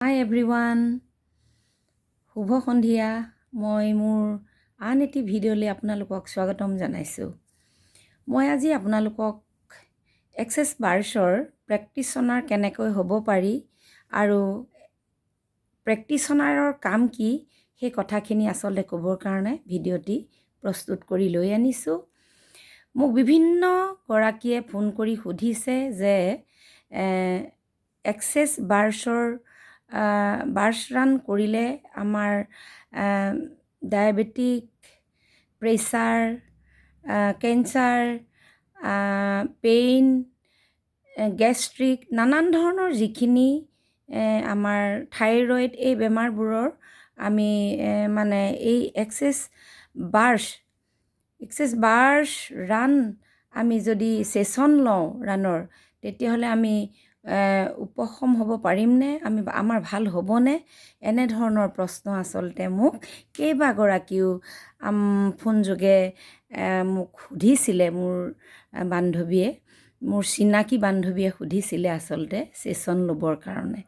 হাই everyone, শুভ সন্ধিয়া। মই মোৰ আন এটি ভিডিঅ'লৈ আপোনালোকক স্বাগতম জনাইছোঁ। মই আজি আপোনালোকক এক্সেছ বাৰ্ছৰ প্ৰেক্টিশ্যনাৰ কেনেকৈ হ'ব পাৰি আৰু প্ৰেক্টিশ্যনাৰৰ কাম কি সেই কথাখিনি আচলতে ক'বৰ কাৰণে ভিডিঅ'টি প্ৰস্তুত কৰি লৈ আনিছোঁ। মোক বিভিন্ন গৰাকীয়ে ফোন কৰি সুধিছে যে এক্সেছ বাৰ্ছৰ বাৰ্ছ ৰান কৰিলে আমাৰ diabetic, pressure, cancer, pain, gastric, নানান ধৰণৰ যিখিনি আমাৰ থাইৰইড এই বেমাৰবোৰৰ আমি মানে এই এক্সেছ বাৰ্ছ ৰান আমি যদি ছেশ্যন লওঁ ৰানৰ, তেতিয়াহ'লে আমি উপশম হ'ব পাৰিমনে, আমাৰ ভাল হ'বনে? এনেধৰণৰ প্ৰশ্ন আচলতে মোক কেইবাগৰাকীও ফোনযোগে মোক সুধিছিলে। মোৰ চিনাকি বান্ধৱীয়ে সুধিছিলে আচলতে ছেশ্যন ল'বৰ কাৰণে।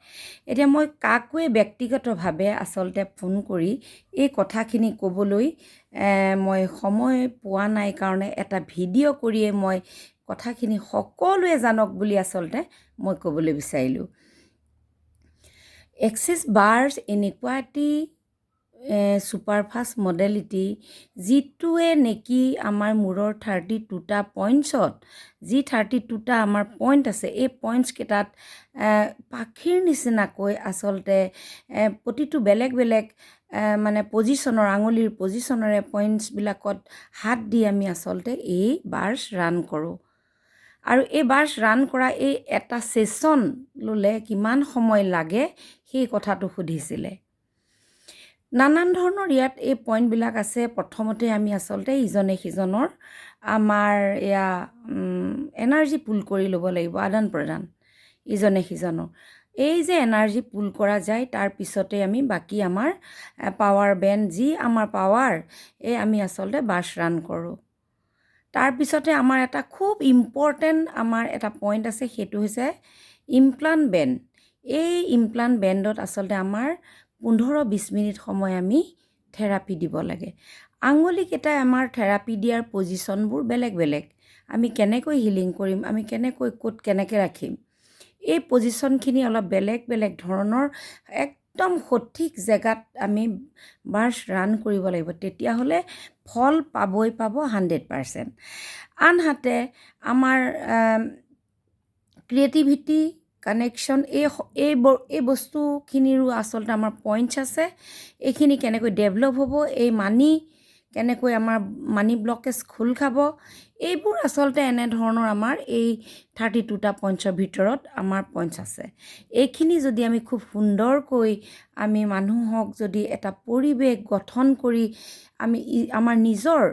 এতিয়া মই কাকোৱে ব্যক্তিগতভাৱে আচলতে ফোন কৰি এই কথাখিনি ক'বলৈ মই সময় পোৱা নাই কাৰণে এটা ভিডিঅ' কৰিয়ে মই কথাখিনি সকলোৱে জানক বুলি আচলতে মই ক'বলৈ বিচাৰিলোঁ। এক্সেছ বাৰ্ছ এনেকুৱা এটি ছুপাৰফাষ্ট মডেলিটি যিটোৱে নেকি আমাৰ মূৰৰ 32টা পইণ্টছত যি 32টা আমাৰ পইণ্ট আছে, এই পইণ্টছকেইটাত পাখিৰ নিচিনাকৈ আচলতে প্ৰতিটো বেলেগ বেলেগ মানে পজিশ্যনৰ, আঙুলিৰ পজিশ্যনৰে পইণ্টছবিলাকত হাত দি আমি আচলতে এই বাৰ্ছ ৰান কৰোঁ। আৰু এই বাৰ্ছ ৰান কৰা এই এটা ছেশ্যন ল'লে কিমান সময় লাগে সেই কথাটো সুধিছিলে। নানান ধৰণৰ ইয়াত এই পইণ্টবিলাক আছে। প্ৰথমতে আমি আচলতে ইজনে সিজনৰ আমাৰ এনাৰ্জি পুল কৰি ল'ব লাগিব, আদান প্ৰদান ইজনে সিজনৰ। এই যে এনাৰ্জি পুল কৰা যায়, তাৰ পিছতে আমি বাকী আমাৰ পাৱাৰ বেণ্ড যি আমাৰ পাৱাৰ আমি আচলতে বাৰ্ছ ৰান কৰোঁ। তাৰপিছতে আমাৰ এটা খুব ইম্পৰ্টেণ্ট আমাৰ এটা পইণ্ট আছে, সেইটো হৈছে ইমপ্লাণ্ট বেণ্ড। এই ইমপ্লাণ্ট বেণ্ডত আচলতে আমাৰ 15-20 মিনিট সময় আমি থেৰাপি দিব লাগে। আঙুলিকেইটাই আমাৰ থেৰাপি দিয়াৰ পজিশ্যনবোৰ বেলেগ বেলেগ। আমি কেনেকৈ হিলিং কৰিম, আমি কেনেকৈ ৰাখিম, এই পজিশ্যনখিনি অলপ বেলেগ বেলেগ ধৰণৰ একদম সঠিক জেগাত আমি বাৰ্ছ ৰান কৰিব লাগিব। তেতিয়াহ'লে ফল পাব 100%। আনহাতে আমাৰ ক্ৰিয়েটিভিটি, কানেকশ্যন এই বস্তুখিনিৰো আচলতে আমাৰ পইণ্টছ আছে। এইখিনি কেনেকৈ ডেভেলপ হ'ব, কেনেকৈ আমাৰ মানি ব্লকেজ খোল খাব, এইবোৰ আচলতে এনেধৰণৰ আমাৰ এই 32টা পইণ্টছৰ ভিতৰত আমাৰ পইণ্টছ আছে। এইখিনি যদি আমি খুব সুন্দৰকৈ আমি মানুহক যদি এটা পৰিৱেশ গঠন কৰি আমি আমাৰ নিজৰ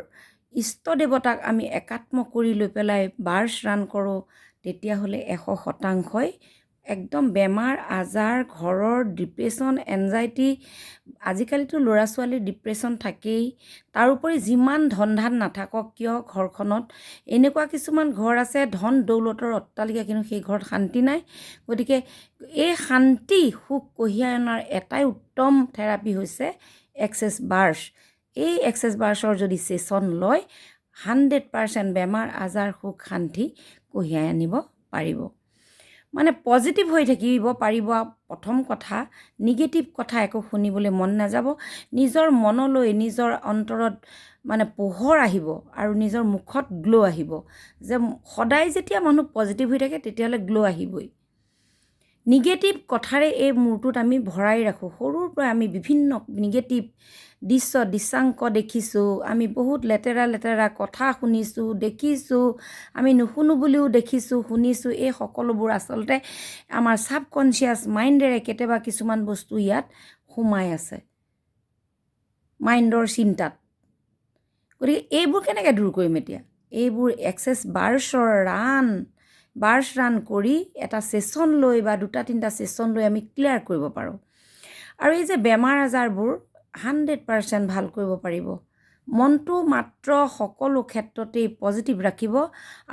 ইষ্ট দেৱতাক আমি একাত্ম কৰি লৈ পেলাই বাৰ্ছ ৰান কৰোঁ, তেতিয়াহ'লে 100%ই একদম বেমাৰ আজাৰ, ঘৰৰ ডিপ্ৰেশ্যন, এনজাইটি, আজিকালিতো ল'ৰা ছোৱালীৰ ডিপ্ৰেশ্যন থাকেই। তাৰোপৰি যিমান ধন ধান নাথাকক কিয় ঘৰখনত, এনেকুৱা কিছুমান ঘৰ আছে ধন দৌলতৰ অট্টালিকা, কিন্তু সেই ঘৰত শান্তি নাই। গতিকে এই শান্তি সুখ কঢ়িয়াই অনাৰ এটাই উত্তম থেৰাপি হৈছে এক্সেছ বাৰ্ছ। এই এক্সেছ বাৰ্ছৰ যদি ছেশ্যন লয়, 100% বেমাৰ আজাৰ, সুখ শান্তি কঢ়িয়াই আনিব পাৰিব, মানে পজিটিভ হৈ থাকিব পাৰিব। প্ৰথম কথা, নিগেটিভ কথা একো শুনিবলৈ মন নাযাব। নিজৰ মনলৈ, নিজৰ অন্তৰত মানে পোহৰ আহিব আৰু নিজৰ মুখত গ্ল' আহিব। যে সদায় যেতিয়া মানুহ পজিটিভ হৈ থাকে তেতিয়াহ'লে গ্ল' আহিবই। নিগেটিভ কথাৰে এই মূৰটোত আমি ভৰাই ৰাখোঁ। সৰুৰ পৰাই আমি বিভিন্ন নিগেটিভ দৃশ্যাংক দেখিছোঁ, আমি বহুত লেতেৰা কথা শুনিছোঁ, দেখিছোঁ, আমি নুশুনো বুলিও দেখিছোঁ, শুনিছোঁ। এই সকলোবোৰ আচলতে আমাৰ ছাবকনচিয়াছ মাইণ্ডেৰে কেতিয়াবা কিছুমান বস্তু ইয়াত সোমাই আছে, মাইণ্ডৰ চিন্তাত। গতিকে এইবোৰ কেনেকৈ দূৰ কৰিম এতিয়া? এইবোৰ এক্সেছ বাৰ্ছ ৰান কৰি এটা ছেশ্যন লৈ বা 2-3টা ছেশ্যন লৈ আমি ক্লিয়াৰ কৰিব পাৰোঁ। আৰু এই যে বেমাৰ আজাৰবোৰ 100% ভাল কৰিব পাৰিব। মনটো মাত্ৰ সকলো ক্ষেত্ৰতেই পজিটিভ ৰাখিব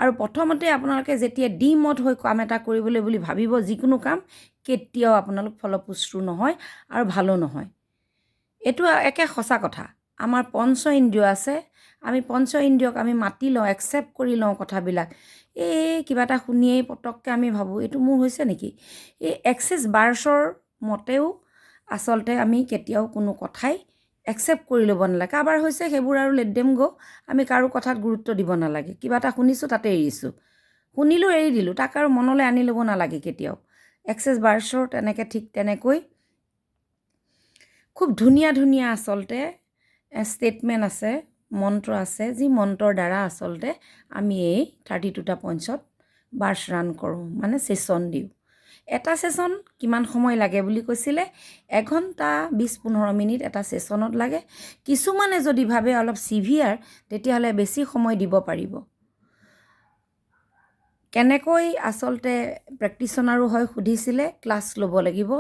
আৰু প্ৰথমতে আপোনালোকে যেতিয়া ডিমত হৈ কাম এটা কৰিবলৈ বুলি ভাবিব যিকোনো কাম কেতিয়াও আপোনালোক ফলপ্ৰসূ নহয় আৰু ভালো নহয়। এইটো একে সঁচা কথা। আমাৰ পঞ্চ ইন্দ্ৰিয় আছে, আমি পঞ্চ ইন্দ্ৰিয়ক আমি মাতি লওঁ, একচেপ্ট কৰি লওঁ কথাবিলাক। কিবা এটা শুনিয়েই পটককৈ আমি ভাবোঁ এইটো মোৰ হৈছে নেকি। এই এক্সেছ বাৰ্ছৰ মতেও আচলতে আমি কেতিয়াও কোনো কথাই একচেপ্ট কৰি ল'ব নালাগে। কাৰোবাৰ হৈছে সেইবোৰ আৰু লেট দেম গো, আমি কাৰো কথাত গুৰুত্ব দিব নালাগে। কিবা এটা শুনিছোঁ তাতে এৰিছোঁ, শুনিলোঁ এৰি দিলোঁ, তাক আৰু মনলৈ আনি ল'ব নালাগে কেতিয়াও। এক্সেছ বাৰ্ছৰ ঠিক তেনেকৈ খুব ধুনীয়া ধুনীয়া আচলতে ষ্টেটমেণ্ট আছে, মন্ত্ৰ আছে, যি মন্ত্ৰৰ দ্বাৰা আচলতে আমি এই 32টা পইণ্টছত বাৰ্ছ ৰান কৰোঁ, মানে ছেশ্যন দিওঁ। এটা ছেশ্যন কিমান সময় লাগে বুলি কৈছিলে? 1 ঘণ্টা 20-15 মিনিট এটা ছেশ্যনত লাগে। কিছুমানে যদি ভাবে অলপ চিভিয়াৰ তেতিয়াহ'লে বেছি সময় দিব পাৰিব। কেনেকৈ আচলতে প্ৰেক্টিশ্যনাৰো হয় সুধিছিলে। ক্লাছ ল'ব লাগিব,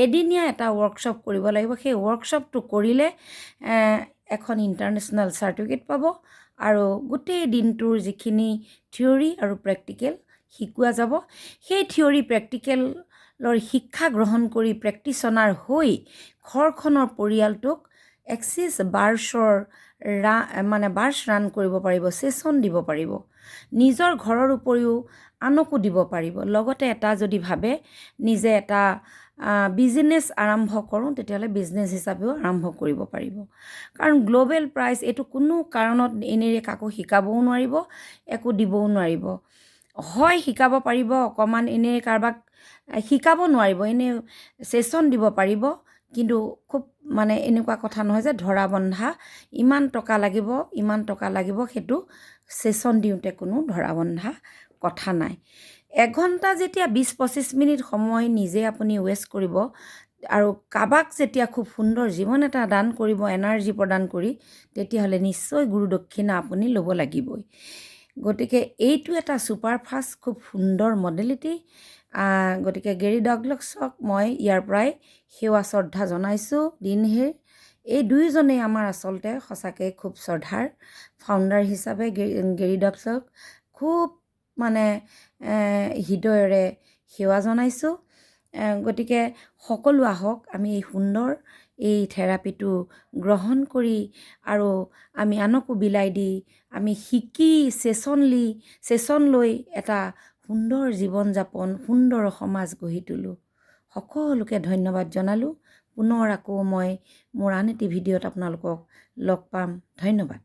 এদিনীয়া এটা ৱৰ্কশ্বপ কৰিব লাগিব। সেই ৱৰ্কশ্বপটো কৰিলে এখন ইণ্টাৰনেশ্যনেল চাৰ্টিফিকেট পাব আৰু গোটেই দিনটোৰ যিখিনি থিয়ৰী আৰু প্ৰেক্টিকেল শিকোৱা যাব। সেই থিয়ৰী প্ৰেক্টিকেলৰ শিক্ষা গ্ৰহণ কৰি প্ৰেক্টিশ্যনাৰ হৈ ঘৰখনৰ পৰিয়ালটোক এক্সেছ বাৰ্ছৰ বাৰ্ছ ৰান কৰিব পাৰিব, ছেশ্যন দিব পাৰিব। নিজৰ ঘৰৰ উপৰিও আনকো দিব পাৰিব। লগতে এটা যদি ভাবে নিজে এটা বিজনেছ আৰম্ভ কৰোঁ, তেতিয়াহ'লে বিজনেছ হিচাপেও আৰম্ভ কৰিব পাৰিব। কাৰণ গ্ল'বেল প্ৰাইজ এইটো কোনো কাৰণত এনেই কাকো শিকাবও নোৱাৰিব, একো দিবও নোৱাৰিব। হয় শিকাব পাৰিব অকণমান, এনেই কাৰোবাক শিকাব নোৱাৰিব, এনেই ছেশ্যন দিব পাৰিব। কিন্তু খুব এনেকুৱা কথা নহয় যে ধৰা বন্ধা ইমান টকা লাগিব, সেইটো ছেশ্যন দিওঁতে কোনো ধৰা বন্ধা কথা নাই। 1 ঘণ্টা যেতিয়া 20-25 মিনিট সময় নিজে আপুনি ৱেষ্ট কৰিব আৰু কাৰোবাক যেতিয়া খুব সুন্দৰ জীৱন এটা দান কৰিব, এনাৰ্জি প্ৰদান কৰি, তেতিয়াহ'লে নিশ্চয় গুৰু দক্ষিণা আপুনি ল'ব লাগিবই। গতিকে এইটো এটা ছুপাৰফাষ্ট খুব সুন্দৰ মডেলিটি। গতিকে গেৰী ডগলাছক মই ইয়াৰ পৰাই সেৱা শ্ৰদ্ধা জনাইছোঁ। দিনহেৰ এই দুয়োজনেই আমাৰ আচলতে সঁচাকৈ খুব শ্ৰদ্ধাৰ ফাউণ্ডাৰ হিচাপে গেৰী ডগলাছক খুব হৃদয়েৰে সেৱা জনাইছোঁ। গতিকে সকলো আহক আমি এই সুন্দৰ এই থেৰাপিটো গ্ৰহণ কৰি আৰু আমি আনকো বিলাই দি আমি শিকি ছেশ্যন লৈ এটা সুন্দৰ জীৱন যাপন, সুন্দৰ সমাজ গঢ়ি তোলোঁ। সকলোকে ধন্যবাদ জনালোঁ। পুনৰ আকৌ মই মোৰ আন এটি ভিডিঅ'ত আপোনালোকক লগ পাম। ধন্যবাদ।